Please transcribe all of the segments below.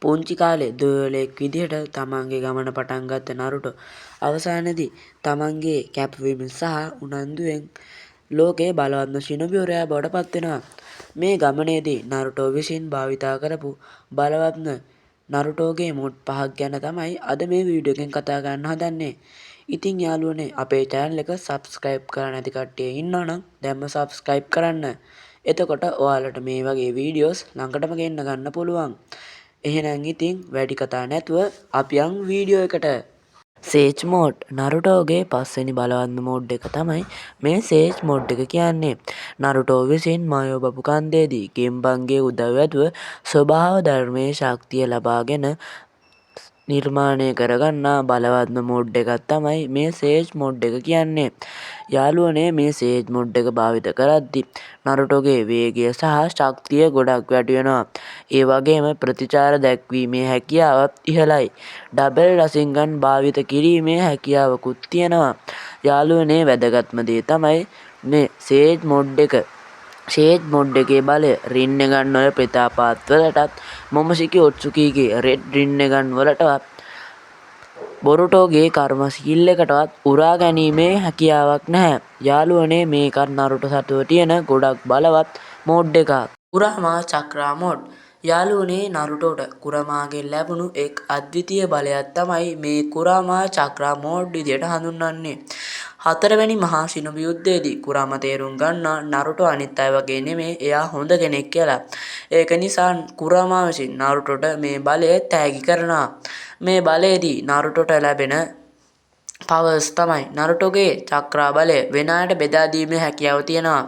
පුංචි කාලේ දුවලෙක් විදිහට තමන්ගේ ගමන පටන් ගත්ත නරුටෝ අවසානයේදී තමන්ගේ කැපවීම සහ උනන්දුවෙන් ලෝකයේ බලවත්ම ශිනොබිවරයා බවට පත් වෙනවා. මේ ගමනේදී නරුටෝ විසින් භාවිතා කරපු බලවත්ම නරුටෝගේ මොඩ් 5ක් ගැන තමයි අද මේ වීඩියෝ එකෙන් කතා කරන්න හදන්නේ. ඉතින් යාළුවනේ අපේ channel එක subscribe කරලා නැති කට්ටිය ඉන්නවා නම් දැන්ම subscribe කරන්න. එතකොට ඔයාලට මේ වගේ වීඩියෝස් ළඟටම ගෙන්න ගන්න පුළුවන්. එහෙනම් ඉතින් වැඩි කතා නැතුව අපි යන් වීඩියෝ එකට. සේජ් මෝඩ් නරුටෝගේ පස්වෙනි බලවත්ම මෝඩ් එක තමයි මේ සේජ් මෝඩ් එක කියන්නේ. නරුටෝ විසින් මයෝ බපු කන්දේදී ගෙම්බන්ගේ උදව් ඇතුව ස්වභාව ධර්මයේ ශක්තිය ලබාගෙන නිර්මාණය කරගන්නා බලවත්ම මෝඩ් එකක් තමයි මේ සේජ් මෝඩ් එක කියන්නේ. යාළුවනේ මේ සේජ් මෝඩ් එක භාවිත කරද්දී නරුටෝගේ වේගය සහ ශක්තිය ගොඩක් වැඩි වෙනවා. ඒ වගේම ප්‍රතිචාර දැක්වීමේ හැකියාවත් ඉහළයි. ඩබල් රසින්ගන් භාවිත කිරීමේ හැකියාවකුත් තියෙනවා. යාළුවනේ වැදගත්ම දේ තමයි මේ සේජ් මෝඩ් එක. සේජ් මෝඩ් එකේ බලය රින්නෙගන් වල ප්‍රතාපාත් වලටත් මොමොසිකි ඔට්සුකිගේ රෙඩ් රින්නෙගන් වලටවත් බොරුටෝගේ කර්ම සීල් එකටවත් උරා ගැනීමේ හැකියාවක් නැහැ. යාළුවනේ මේකත් නරුටෝ සතුව තියෙන ගොඩක් බලවත් මෝඩ් එකක්. කුරාමා චක්‍රා මෝඩ්. යාළුවනේ නරුටෝට කුරාමාගෙන් ලැබුණු එක් අද්විතීය බලයක් තමයි මේ කුරාමා චක්‍රා මෝඩ් විදියට හඳුන්වන්නේ. හතරවෙනි මහා ශිනොබි යුද්ධයේදී කුරාමා තේරුම් ගන්නවා නරුටෝ අනිත් අය වගේ නෙමෙයි එයා හොඳ කෙනෙක් කියලා. ඒක නිසා කුරාමා විසින් නරුටෝට මේ බලය තෑගි කරනවා. මේ බලයේදී නරුටෝට ලැබෙන පවර්ස් තමයි නරුටෝගේ චක්‍රා බලය වෙන අයට බෙදා දීමේ හැකියාව තියෙනවා.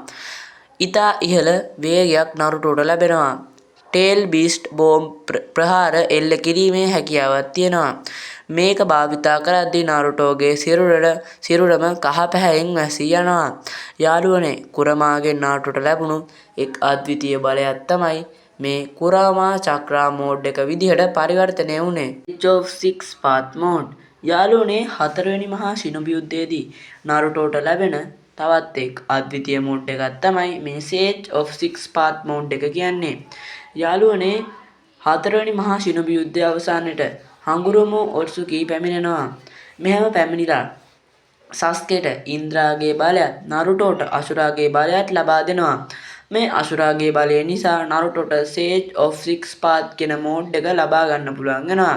ඉතා ඉහළ වේගයක් නරුටෝට ලැබෙනවා. ටේල් බීස්ට් බෝම්බ් ප්‍රහාර එල්ල කිරීමේ හැකියාවක් තියෙනවා. මේක භාවිතා කරද්දී නරුටෝගේ සිරුරම කහ පැහැයෙන් වැසී යනවා. යාළුවනේ කුරාමාගෙන් නරුටෝට ලැබුණු එක් අද්විතීය බලයක් තමයි මේ කුරාමා චක්‍රා මෝඩ් එක විදිහට පරිවර්තනය වුණේ. Edge of Six Path mode. යාළුවනේ හතරවෙනි මහා ශිනොබි යුද්ධයේදී නරුටෝට ලැබෙන තවත් එක් අද්විතීය මෝඩ් එකක් තමයි මේ Sage of Six Path mode එක කියන්නේ. යාළුවනේ හතරවෙනි මහා ශිනොබි යුද්ධය අවසානයේට හඟුරුමු ඔට්සුකි පැමිණෙනවා. මෙහෙම පැමිණිලා සස්කේට ඉන්ද්‍රාගේ බලයත් නරුටෝට අසුරාගේ බලයත් ලබා දෙනවා. මේ අසුරාගේ බලය නිසා නරුටෝට Sage of Six Path කියන මෝඩ් එක ලබා ගන්න පුළුවන් වෙනවා.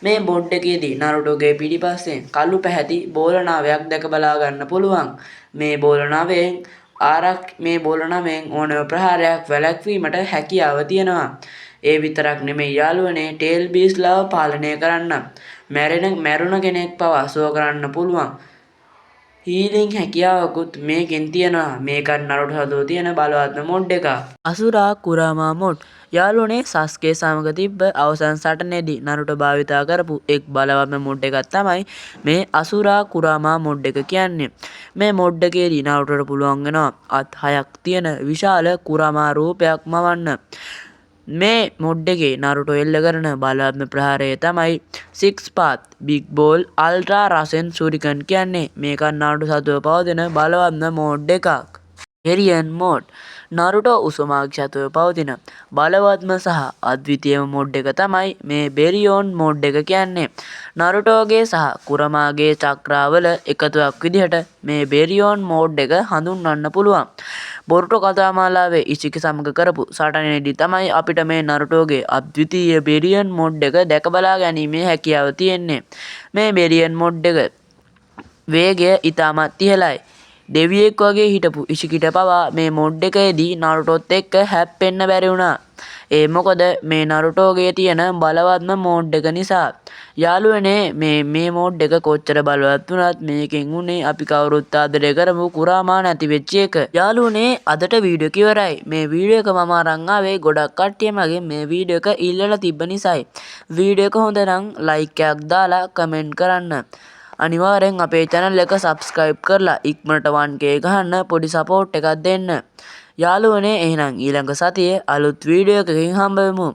මේ මෝඩ් එකේදී නරුටෝගේ පිටිපස්සෙන් කළු පැහැති බෝලනාවයක් දැක බලා ගන්න පුළුවන්. මේ බෝලනාවෙන් ඕනෑම ප්‍රහාරයක් වැළැක්වීමට හැකියාව තියෙනවා. ඒ විතරක් නෙමෙයි යාළුවනේ ටේල් බීස්ලාව පාලනය කරන්න මැරුණ කෙනෙක් පවා සුව කරන්න පුළුවන් හීලින් හැකියාවකුත් මේකෙන් තියෙනවා. මේකත් නරුටෝ සතුව තියෙන බලවත්ම මෝඩ් එකක්. අසුරා කුරාමා මෝඩ්. යාළුවනේ සස්කේ සමග තිබ්බ අවසන් සටනේදී නරුටෝ භාවිතා කරපු එක් බලවත්ම මෝඩ් එකක් තමයි මේ අසුරා කුරාමා මෝඩ් එක කියන්නේ. මේ මෝඩ් එකේදී නරුටෝට පුළුවන් වෙනවා අත් 6ක් තියෙන විශාල කුරාමා රූපයක් මවන්න. මේ මෝඩ් එකේ නරුටෝ එල්ල කරන බලවත්ම ප්‍රහාරය තමයි Six Path Big Ball Ultra Rasen Shuriken කියන්නේ. මේකත් නරුටෝ සතුව පවතින බලවත්ම මෝඩ් එකක්. බෙරියන් මෝඩ්. නරුටෝ උසුමාගේ සතුව පවතින බලවත්ම සහ අද්විතීයම මෝඩ් එක තමයි මේ බෙරියෝන් මෝඩ් එක කියන්නේ. නරුටෝගේ සහ කුරාමාගේ චක්‍රාවල එකතුවක් විදිහට මේ බෙරියෝන් මෝඩ් එක හඳුන්වන්න පුළුවන්. බොරුටෝ කතාමාලාවේ ඉචිකි සමග කරපු සටනේදී තමයි අපිට මේ නරුටෝගේ අද්විතීය බෙරියන් මෝඩ් එක දැක බලා ගැනීමේ හැකියාව තියෙන්නේ. මේ බෙරියන් මෝඩ් එක වේගය ඉතාමත් ඉහළයි. දෙවියෙක් වගේ හිටපු ඉචිකිට පවා මේ මෝඩ් එකේදී නරුටෝත් එක්ක හැප්පෙන්න බැරි වුණා. ඒ මොකද මේ නරුටෝගේ තියෙන බලවත්ම මෝඩ් එක නිසා. යාළුවනේ මේ මෝඩ් එක කොච්චර බලවත් වුණත් මේකෙන් උනේ අපි කවුරුත් ආදරය කරමු කුරාමා නැති වෙච්ච එක. යාළුවනේ අදට වීඩියෝ එක ඉවරයි. මේ වීඩියෝ එක මම අරන් ආවේ ගොඩක් කට්ටිය මගෙන් මේ වීඩියෝ එක ඉල්ලලා තිබ්බ නිසායි. වීඩියෝ එක හොඳ නම් ලයික් එකක් දාලා කමෙන්ට් කරන්න. අනිවාර්යෙන් අපේ channel එක subscribe කරලා ඉක්මනට 1k ගහන්න පොඩි support එකක් දෙන්න. යාළුවනේ එහෙනම් ඊළඟ සතියේ අලුත් වීඩියෝ එකකින් හම්බ වෙමු.